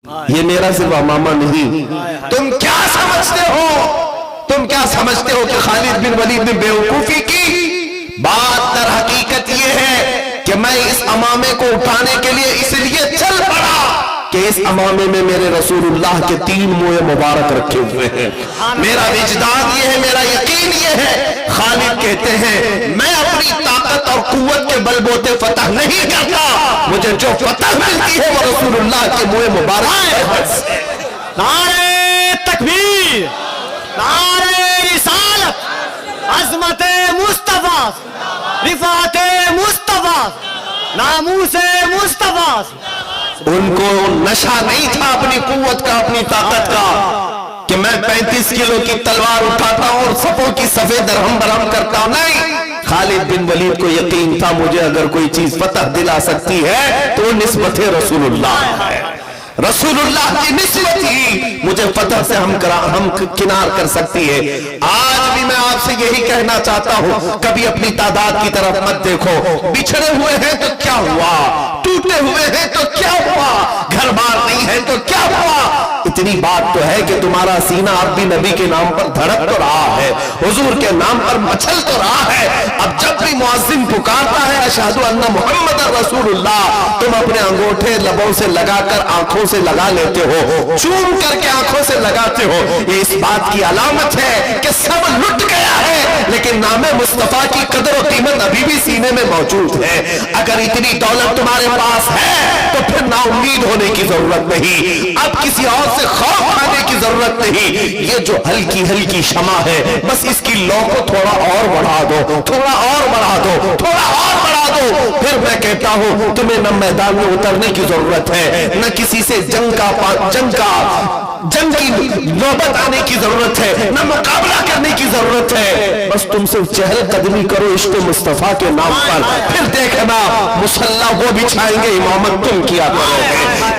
یہ میرا صرف امامہ نہیں. تم کیا سمجھتے ہو کہ خالد بن ولید نے بیوقوفی کی؟ بات در حقیقت یہ ہے کہ میں اس امامے کو اٹھانے کے لیے اس لیے چل پڑا کہ اس امامے میں میرے رسول اللہ کے 3 موئے مبارک رکھے ہوئے ہیں. میرا وجدان یہ ہے، میرا یقین یہ ہے. خالد کہتے ہیں میں اپنی طاقت اور قوت کے بل بوتے فتح نہیں کرتا، مجھے جو فتح ملتی ہے وہ رسول اللہ کے موئے مبارک سے. نعرہ تکبیر، نعرہ رسالت، عظمت مصطفیٰ، رفعت مصطفیٰ، ناموس مصطفیٰ. ان کو نشہ نہیں تھا اپنی قوت کا، اپنی طاقت کا، کہ میں 35 کلو کی تلوار اٹھاتا ہوں اور صفوں کی صفے درہم برہم کرتا ہوں. نہیں، خالد بن ولید کو یقین تھا مجھے اگر کوئی چیز فتح دلا سکتی ہے تو نسبت رسول اللہ ہے. رسول اللہ کی نسبت ہی مجھے فتح سے ہم کنار کر سکتی ہے. آج بھی میں آپ سے یہی کہنا چاہتا ہوں، کبھی اپنی تعداد کی طرف مت دیکھو. بچھڑے ہوئے ہیں تو کیا ہوا، ٹوٹے ہوئے ہیں تو کیا ہوا، گھر بار نہیں ہے تو کیا ہوا. اتنی بات تو ہے کہ تمہارا سینہ اب بھی نبی کے نام پر دھڑک تو رہا ہے، حضور کے نام پر مچل تو رہا ہے. اب جب بھی مؤذن پکارتا ہے اشہد ان محمد رسول اللہ، تم اپنے انگوٹھے لبوں سے لگا کر آنکھوں سے لگا لیتے ہو، چوم کر کے آنکھوں سے لگاتے ہو. یہ اس بات کی علامت ہے کہ سب لٹ گیا ہے، لیکن نام مصطفیٰ کی قدر و قیمت ابھی بھی سینے میں موجود ہے. اگر اتنی دولت تمہارے پاس ہے تو پھر نا امید ہونے کی ضرورت نہیں، اب کسی اور سے خوف کھانے کی ضرورت نہیں. یہ جو ہلکی شمع ہے بس اس کی لو کو تھوڑا اور بڑھا دو، تھوڑا اور بڑھا دو، تھوڑا اور بڑھا دو. پھر میں کہتا ہوں تمہیں نہ میدان میں اترنے کی ضرورت ہے، نہ کسی سے جنگ کی نوبت آنے کی ضرورت ہے، نہ مقابلہ کرنے کی ضرورت ہے. بس تم صرف چہل قدمی کرو عشق مصطفیٰ کے نام پر، پھر دیکھنا مصلی وہ بچھائیں گے، امامت تم کیا کرو گے،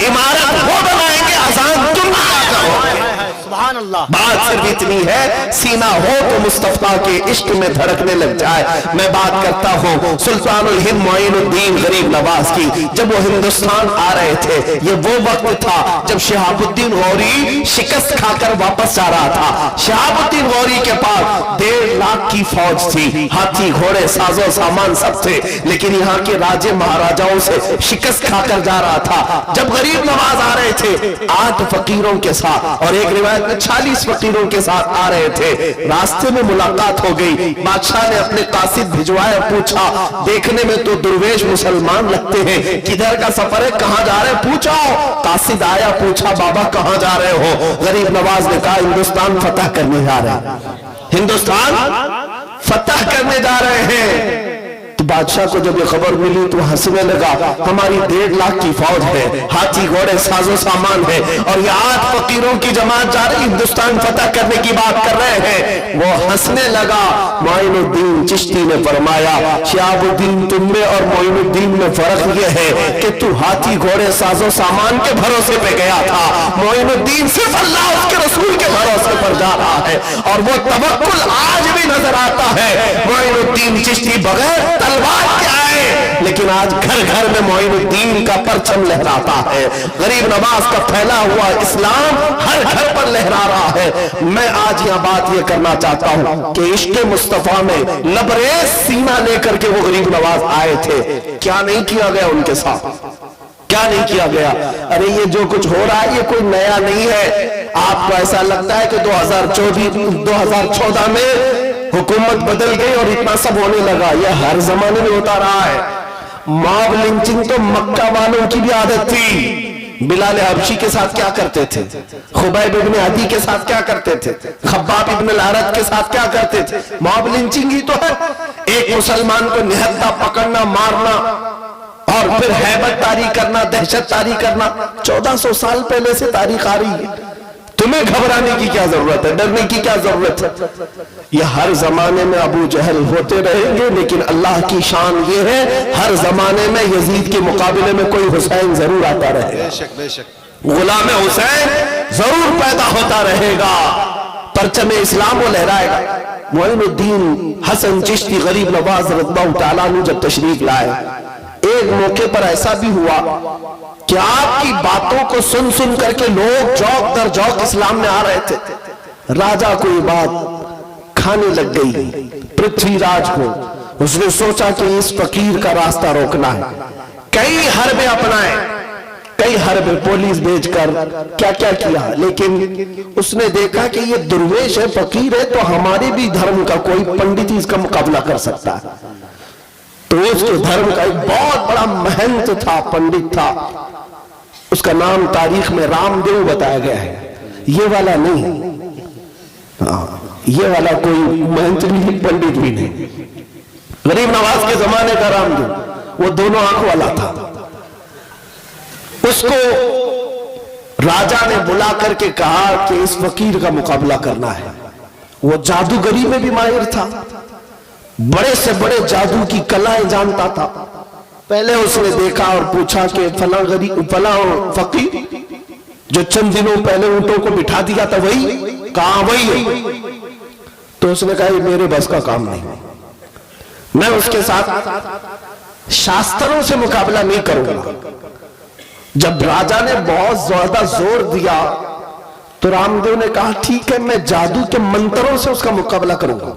عمارت وہ بنائیں گے، اذان تم کیا کرو گے. سبحان اللہ. بات صرف اتنی ہے سینہ ہو تو مصطفیٰ کے عشق میں دھڑکنے لگ جائے. میں بات کرتا ہوں سلطان الہند معین الدین غریب نواز کی. جب وہ ہندوستان آ رہے تھے، یہ وہ وقت تھا جب شہاب الدین غوری شکست کھا کر واپس جا رہا تھا. شہاب الدین غوری کے پاس 1.5 لاکھ کی فوج تھی، ہاتھی گھوڑے ساز و سامان سب تھے، لیکن یہاں کے راجے مہاراجاؤں سے شکست کھا کر جا رہا تھا. جب غریب نواز آ رہے تھے 8 فقیروں کے ساتھ، اور ایک روایت 40 فقیروں کے ساتھ آ رہے تھے، راستے میں ملاقات ہو گئی. بادشاہ نے اپنے قاصد بھجوائے، پوچھا دیکھنے میں تو درویش مسلمان لگتے ہیں، کدھر کا سفر ہے، کہاں جا رہے ہیں، پوچھو. قاصد آیا، پوچھا بابا کہاں جا رہے ہو؟ غریب نواز نے کہا ہندوستان فتح کرنے جا رہے ہیں، ہندوستان فتح کرنے جا رہے ہیں. تو بادشاہ کو جب یہ خبر ملی تو ہنسنے لگا، ہماری 1.5 لاکھ کی فوج ہے، ہاتھی گھوڑے ساز و سامان ہے، اور یہ 8 فقیروں کی جماعت جا رہی ہندوستان فتح کرنے کی بات کر رہے ہیں. وہ ہنسنے لگا. معین الدین چشتی نے فرمایا شہاب الدین تم میں اور معین الدین میں فرق یہ ہے کہ تو ہاتھی گھوڑے ساز و سامان کے بھروسے پہ گیا تھا، معین الدین صرف اللہ اس کے رسول کے بھروسے پر جا رہا ہے، اور وہ توکل آج بھی نظر آتا ہے. معین الدین چشتی بغیر تلوار کے آئے، لیکن آج گھر گھر میں معین الدین کا پرچم لہراتا ہے. غریب نواز کا پھیلا ہوا اسلام ہر گھر پر لہرا رہا ہے. میں آج یہاں بات یہ کرنا چاہتا ہوں کہ عشق مصطفیٰ میں لبریز سینہ لے کر کے وہ غریب نواز آئے تھے. کیا نہیں کیا گیا ان کے ساتھ، کیا نہیں کیا گیا؟ ارے یہ جو کچھ ہو رہا ہے یہ کوئی نیا نہیں ہے. آپ کو ایسا لگتا ہے کہ 2014 میں حکومت بدل گئی اور اتنا سب ہونے لگا. یہ ہر زمانے میں ہوتا رہا ہے. ماب لنچنگ تو مکہ والوں کی بھی عادت تھی. بلال حبشی کے ساتھ کیا کرتے تھے، خبیب ابن عدی کے ساتھ کیا کرتے تھے، خباب ابن الارت کے ساتھ کیا کرتے تھے. ماب لنچنگ ہی تو ہے، ایک مسلمان کو نہتا پکڑنا، مارنا، اور پھر ہیبت طاری کرنا، دہشت طاری کرنا. 1400 سال پہلے سے تاریخ آ رہی ہے. تمہیں گھبرانے کی کیا ضرورت ہے، ڈرنے کی کیا ضرورت ہے؟ یہ ہر زمانے میں ابو جہل ہوتے رہیں گے، لیکن اللہ کی شان یہ ہے ہر زمانے میں یزید کے مقابلے میں کوئی حسین ضرور آتا رہے گا، غلام حسین ضرور پیدا ہوتا رہے گا، پرچم اسلام وہ لہرائے گا. معین الدین حسن چشتی غریب نواز رضی اللہ تعالیٰ عنہ جب تشریف لائے، ایک موقع پر ایسا بھی ہوا کہ آپ کی باتوں کو سن سن کر کے لوگ جوق در جوق اسلام میں آ رہے تھے. راجہ کو یہ بات کھانے لگ گئی، پرتھوی راج کو. اس نے سوچا کہ اس فقیر کا راستہ روکنا ہے. کئی حربیں اپنائے، کئی حربیں پولیس بھیج کر کیا کیا کیا، لیکن اس نے دیکھا کہ یہ درویش ہے، فقیر ہے، تو ہمارے بھی دھرم کا کوئی پنڈت ہی اس کا مقابلہ کر سکتا ہے. تو اس کے دھرم کا ایک بہت بڑا مہنت تھا، پنڈت تھا. اس کا نام تاریخ میں رام دیو بتایا گیا ہے. یہ والا نہیں، یہ والا کوئی مہنت نہیں، پنڈت بھی نہیں. غریب نواز کے زمانے کا رام دیو، وہ دونوں آنکھ والا تھا. اس کو راجہ نے بلا کر کے کہا کہ اس فقیر کا مقابلہ کرنا ہے. وہ جادوگری میں بھی ماہر تھا، بڑے سے بڑے جادو کی کلائیں جانتا تھا. پہلے اس نے دیکھا اور پوچھا کہ فلاں فقیر جو چند دنوں پہلے اونٹوں کو بٹھا دیا تھا وہی؟ کہا وہی. تو اس نے کہا یہ میرے بس کا کام نہیں، میں اس کے ساتھ شاستروں سے مقابلہ نہیں کروں گا. جب راجہ نے بہت زیادہ زور دیا تو رام دیو نے کہا ٹھیک ہے، میں جادو کے منتروں سے اس کا مقابلہ کروں گا،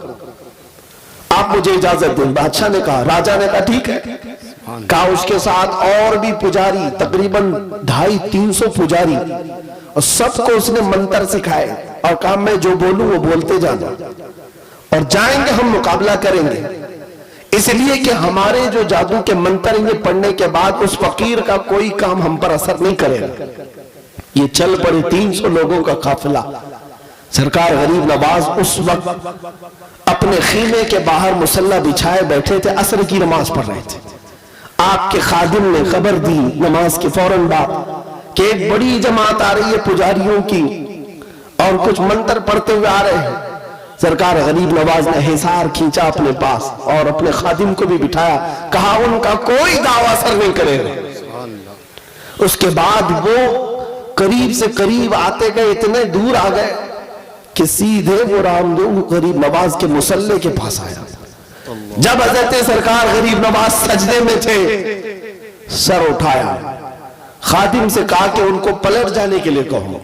آپ مجھے اجازت دیں. بادشاہ نے کہا، راجہ نے کہا ٹھیک ہے. کہا اس کے ساتھ اور بھی پجاری، تقریباً 250-300 پجاری، اور سب کو اس نے منتر سکھائے اور کہا میں جو بولوں وہ بولتے جانا، اور جائیں گے ہم مقابلہ کریں گے. اس لیے کہ ہمارے جو جادو کے منتر یہ پڑھنے کے بعد اس فقیر کا کوئی کام ہم پر اثر نہیں کرے گا. یہ چل پڑے 300 لوگوں کا قافلہ. سرکار غریب نواز اس وقت اپنے خیمے کے باہر مسلح بچھائے بیٹھے تھے، عصر کی نماز پڑھ رہے تھے. آپ کے خادم نے خبر دی نماز کے فوراً بعد کہ ایک بڑی جماعت آ رہی ہے پجاریوں کی، اور کچھ منتر پڑھتے ہوئے آ رہے ہیں. سرکار غریب نواز نے حصار کھینچا اپنے پاس اور اپنے خادم کو بھی بٹھایا، کہا ان کا کوئی دعویٰ اثر نہیں کرے گا. اس کے بعد وہ قریب سے قریب آتے گئے، اتنے دور آ گئے کہ سیدھے وہ رام دیو غریب نواز کے مصلے کے پاس آیا. جب حضرت سرکار غریب نواز سجدے میں تھے، سر اٹھایا، خادم سے کہا کہ ان کو پلٹ جانے کے لیے کہو،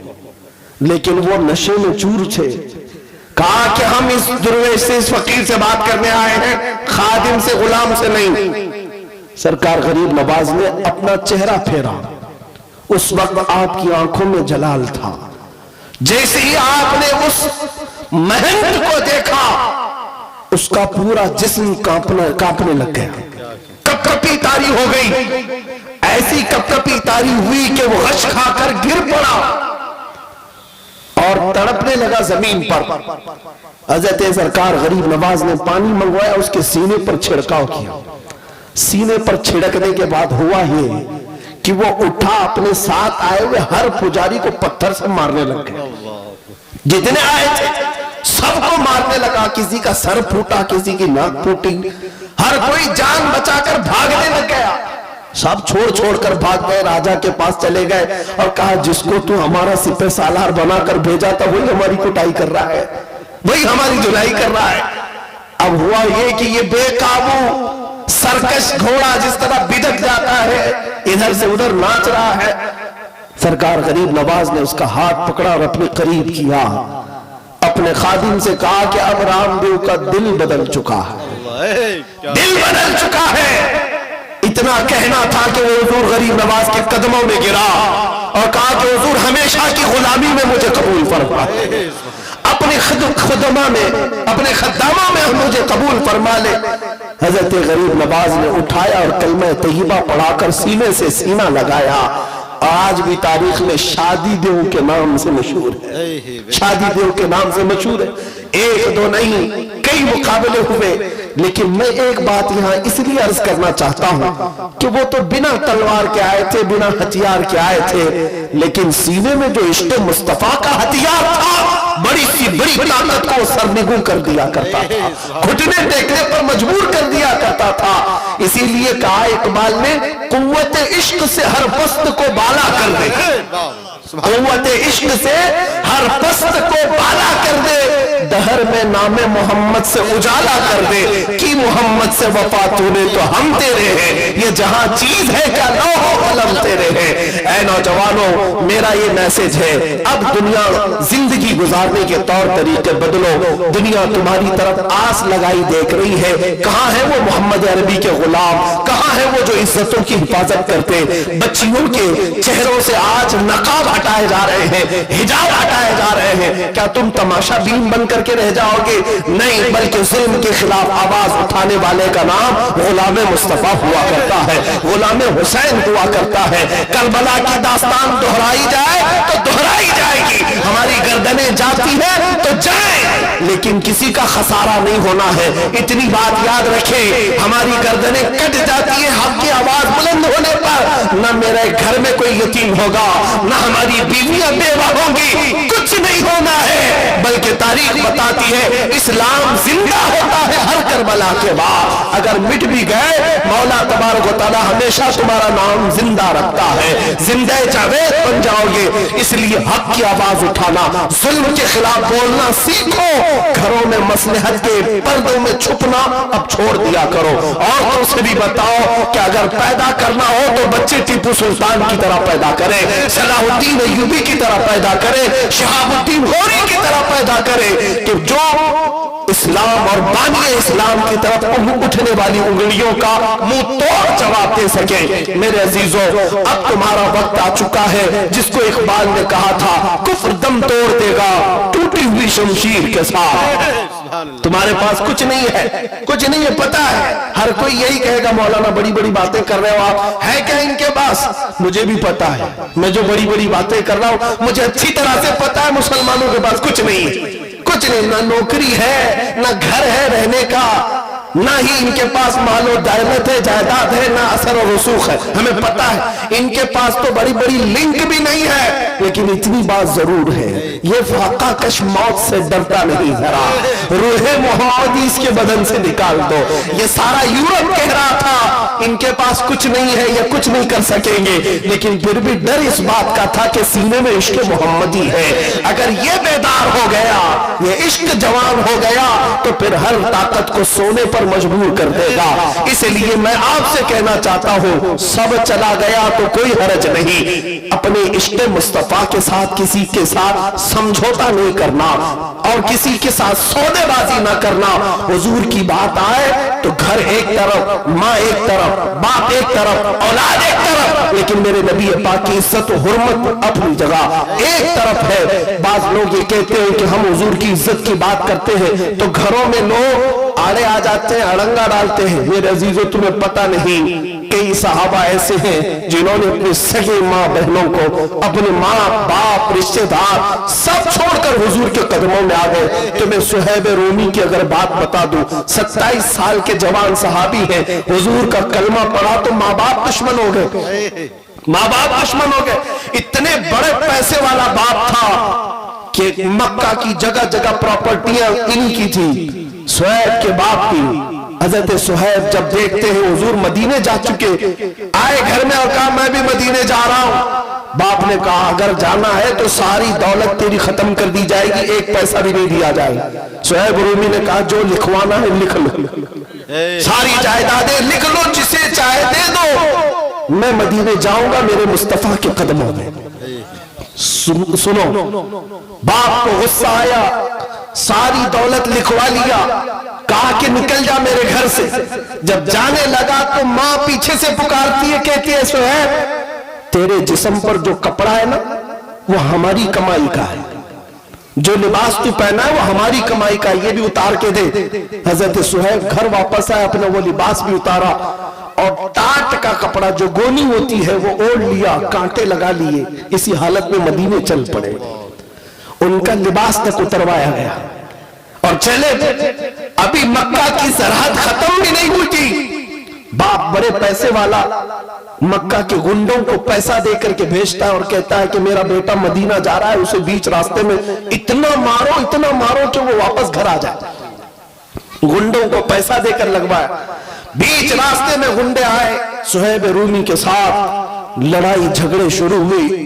لیکن وہ نشے میں چور تھے. کہا کہ ہم اس درویش سے، اس فقیر سے بات کرنے آئے ہیں، خادم سے، غلام سے نہیں. سرکار غریب نواز نے اپنا چہرہ پھیرا. اس وقت آپ کی آنکھوں میں جلال تھا. جیسے ہی آپ نے اس مہنت کو دیکھا، اس کا پورا جسم کانپنے لگ گیا، کپکپی طاری ہو گئی. ایسی کپکپی طاری ہوئی کہ وہ غش کھا کر گر پڑا اور تڑپنے لگا زمین پر. حضرت سرکار غریب نواز نے پانی منگوایا، اس کے سینے پر چھڑکاؤ کیا. سینے پر چھڑکنے کے بعد ہوا یہ کہ وہ اٹھا، اپنے ساتھ آئے ہوئے ہر پجاری کو پتھر سے مارنے لگ گیا. جتنے آئے تھے سب کو مارنے لگا. کسی کا سر پھوٹا، کسی کی ناک پھوٹی، ہر کوئی جان بچا کر بھاگنے لگ گیا. سب چھوڑ کر بھاگ گئے، راجہ کے پاس چلے گئے اور کہا جس کو تو ہمارا سپہ سالار بنا کر بھیجا تھا وہی ہماری کٹائی کر رہا ہے، وہی ہماری دھلائی کر رہا ہے. اب ہوا یہ کہ یہ بے قابو سرکش گھوڑا جس طرح بدک جاتا ہے، ادھر سے ادھر ناچ رہا ہے. سرکار غریب نواز نے اس کا ہاتھ پکڑا اور اپنے قریب کیا، اپنے خادم سے کہا کہ اب رام دیو کا دل بدل چکا ہے، دل بدل چکا ہے. اتنا کہنا تھا کہ وہ حضور غریب نواز کے قدموں میں گرا اور کہا کہ حضور ہمیشہ کی غلامی میں مجھے قبول فرما، اپنے خدمہ میں، اپنے خدامہ میں مجھے قبول فرما لے. حضرت غریب نواز نے اٹھایا اور کلمہ طیبہ پڑھا کر سینے سے سینہ لگایا. آج بھی تاریخ میں شادی دیو کے نام سے مشہور ہے، شادی دیو کے نام سے مشہور ہے. ایک دو نہیں، کئی مقابلے ہوئے. لیکن میں ایک بات یہاں اس لیے عرض کرنا چاہتا ہوں کہ وہ تو بنا تلوار کے آئے تھے، بنا ہتھیار کے آئے تھے، لیکن سینے میں جو عشق مصطفیٰ کا ہتھیار تھا، بڑی سی بڑی طاقت کو سرنگوں کر دیا کرتا تھا، گھٹنے ٹیکنے پر مجبور کر دیا کرتا تھا. اسی لیے کہا اقبال نے قوت عشق سے ہر پست کو بالا کر دے. قوت عشق سے ہر پست کو بالا کر دے, دہر میں نام محمد سے اجالا کر دے, کی محمد سے وفا تو نے تو ہم تیرے ہیں, یہ جہاں چیز ہے کیا لوح و قلم تیرے ہیں. اے نوجوانوں, میرا یہ میسج ہے, اب دنیا زندگی گزارنے کے طور طریقے بدلو. دنیا تمہاری طرف آس لگائی دیکھ رہی ہے, کہاں ہے وہ محمد عربی کے غلام, کہاں ہے وہ جو عزتوں کی حفاظت کرتے. بچیوں کے چہروں سے آج نقاب ہٹائے جا رہے ہیں, حجاب ہٹائے جا رہے ہیں. کیا تم تماشا بین بن کر کے رہ جاؤ گے؟ نہیں, بلکہ ظلم کے خلاف آواز اٹھانے والے کا نام غلام مصطفیٰ ہوا کرتا ہے, غلام حسین ہوا کرتا ہے. کربلا کی داستان دہرائی جائے تو دہرائی جائے گی, ہماری گردنیں جاتی ہیں تو جائیں, لیکن کسی کا خسارہ نہیں ہونا ہے. اتنی بات یاد رکھیں, ہماری گردنیں کٹ جاتی ہیں حق کی آواز بلند ہونے پر, نہ میرے گھر میں کوئی یتیم ہوگا, نہ ہماری بیویاں بیوہ ہوں گی, کچھ نہیں ہونا ہے. بلکہ تاریخ بتاتی ہے اسلام زندہ ہوتا ہے ہر کربلا کے بعد. اگر مٹ بھی گئے, مولا تبارک و تعالی ہمیشہ تمہارا نام زندہ رکھتا ہے, زندہ جاوید بن جاؤ گے. اس لیے حق کی آواز اٹھانا, ظلم کے خلاف بولنا سیکھو. گھروں میں مصلحت کے پردوں میں چھپنا اب چھوڑ دیا کرو. عورتوں سے بھی بتاؤ کہ اگر پیدا کرنا ہو تو بچے ٹیپو سلطان کی طرح پیدا کرے, صلاح الدین ایوبی کی طرح پیدا کرے, شہاب الدین غوری کی طرح پیدا کرے, کہ جو اسلام اور بانی اسلام کی طرف اٹھنے والی انگلیوں کا منہ توڑ جواب دے سکے. میرے عزیزوں, اب تمہارا وقت آ چکا ہے جس کو اقبال نے کہا تھا, کفر دم توڑ دے گا ٹوٹی ہوئی شمشیر کے ساتھ. تمہارے پاس کچھ نہیں ہے, کچھ نہیں ہے, پتا ہے. ہر کوئی یہی کہے گا مولانا بڑی بڑی باتیں کر رہے ہو آپ, ہے کیا ان کے پاس؟ مجھے بھی پتا ہے, میں جو بڑی بڑی باتیں کر رہا ہوں مجھے اچھی طرح سے پتا ہے مسلمانوں کے پاس کچھ نہیں ہے, کچھ نہیں. نہ نوکری ہے, نہ گھر ہے رہنے کا, نہ ہی ان کے پاس مال و دولت ہے, جائیداد ہے, نہ اثر و رسوخ ہے. ہمیں پتا ہے ان کے پاس تو بڑی بڑی لنک بھی نہیں ہے, لیکن اتنی بات ضرور ہے, یہ فاقہ کش موت سے ڈرتا نہیں ذرا, روح محمدی اس کے بدن سے نکال دو. یہ سارا یورپ کہہ رہا تھا ان کے پاس کچھ نہیں ہے, یہ کچھ نہیں کر سکیں گے, لیکن پھر بھی ڈر اس بات کا تھا کہ سینے میں عشق محمدی ہے. اگر یہ بیدار ہو گیا, یہ عشق جوان ہو گیا, تو پھر ہر طاقت کو سونے پر مجبور کر دے گا. اس لیے میں آپ سے کہنا چاہتا ہوں, سب چلا گیا تو کوئی حرج نہیں, اپنے عشق مصطفیٰ کے ساتھ کسی کے ساتھ سمجھوتا نہیں کرنا, اور کسی کے ساتھ سودے بازی نہ کرنا. حضور کی بات آئے تو گھر ایک طرف, ماں ایک طرف, باپ ایک طرف, اولاد ایک طرف, لیکن میرے نبی پاک کی عزت و حرمت اپنی جگہ ایک طرف ہے. بعض لوگ یہ کہتے ہیں کہ ہم حضور کی عزت کی بات کرتے ہیں تو گھروں میں لوگ آڑے آ جاتے ہیں, اڑنگا ڈالتے ہیں. میرے عزیزوں, تمہیں پتہ نہیں کئی صحابہ ایسے ہیں جنہوں نے اپنی سگی ماں بہنوں کو, اپنے ماں باپ رشتہ دار سب چھوڑ کر حضور کے قدموں میں آ گئے. تمہیں صہیب رومی کی اگر بات بتا دوں, 27 سال کے جوان صحابی ہیں, حضور کا کلمہ پڑھا تو ماں باپ دشمن ہو گئے, ماں باپ دشمن ہو گئے. اتنے بڑے پیسے والا باپ تھا کہ مکہ کی جگہ جگہ پراپرٹیاں انہی کی تھی, صہیب کے باپ کی. حضرت صہیب جب دیکھتے ہیں حضور مدینے جا چکے, آئے گھر میں اور کہا میں بھی مدینے جا رہا ہوں. باپ نے کہا اگر جانا ہے تو ساری دولت تیری ختم کر دی جائے گی, ایک پیسہ بھی نہیں دیا جائے گا. صہیب رومی نے کہا جو لکھوانا ہے لکھ لو, ساری جائیدادیں لکھ لو, جسے چاہے دے دو, میں مدینے جاؤں گا میرے مصطفیٰ کے قدموں میں. سنو, باپ کو غصہ آیا, ساری دولت لکھوا لیا, کہا کہ نکل جا میرے گھر سے. جب جانے لگا تو ماں پیچھے سے پکارتی ہے, کہتی ہے صہیب تیرے جسم پر جو کپڑا ہے نا وہ ہماری کمائی کا ہے, جو لباس تو پہنا ہے وہ ہماری کمائی کا, یہ بھی اتار کے دے. حضرت صہیب گھر واپس آئے, اپنا وہ لباس بھی اتارا اور ٹاٹ کا کپڑا جو گونی ہوتی ہے وہ اوڑھ لیا, کانٹے لگا لیے, اسی حالت میں مدینے چل پڑے. ان کا لباس تک اتروایا گیا اور چلے. ابھی مکہ کی سرحد ختم بھی نہیں ہوئی تھی, باپ بڑے پیسے والا مکہ کے گنڈوں کو پیسہ دے کر کے بھیجتا ہے اور کہتا ہے کہ میرا بیٹا مدینہ جا رہا ہے, اسے بیچ راستے میں اتنا مارو کہ وہ واپس گھر آ جائے. گنڈوں کو پیسہ دے کر لگوایا. بیچ راستے میں گنڈے آئے, صہیب رومی کے ساتھ لڑائی جھگڑے شروع ہوئی.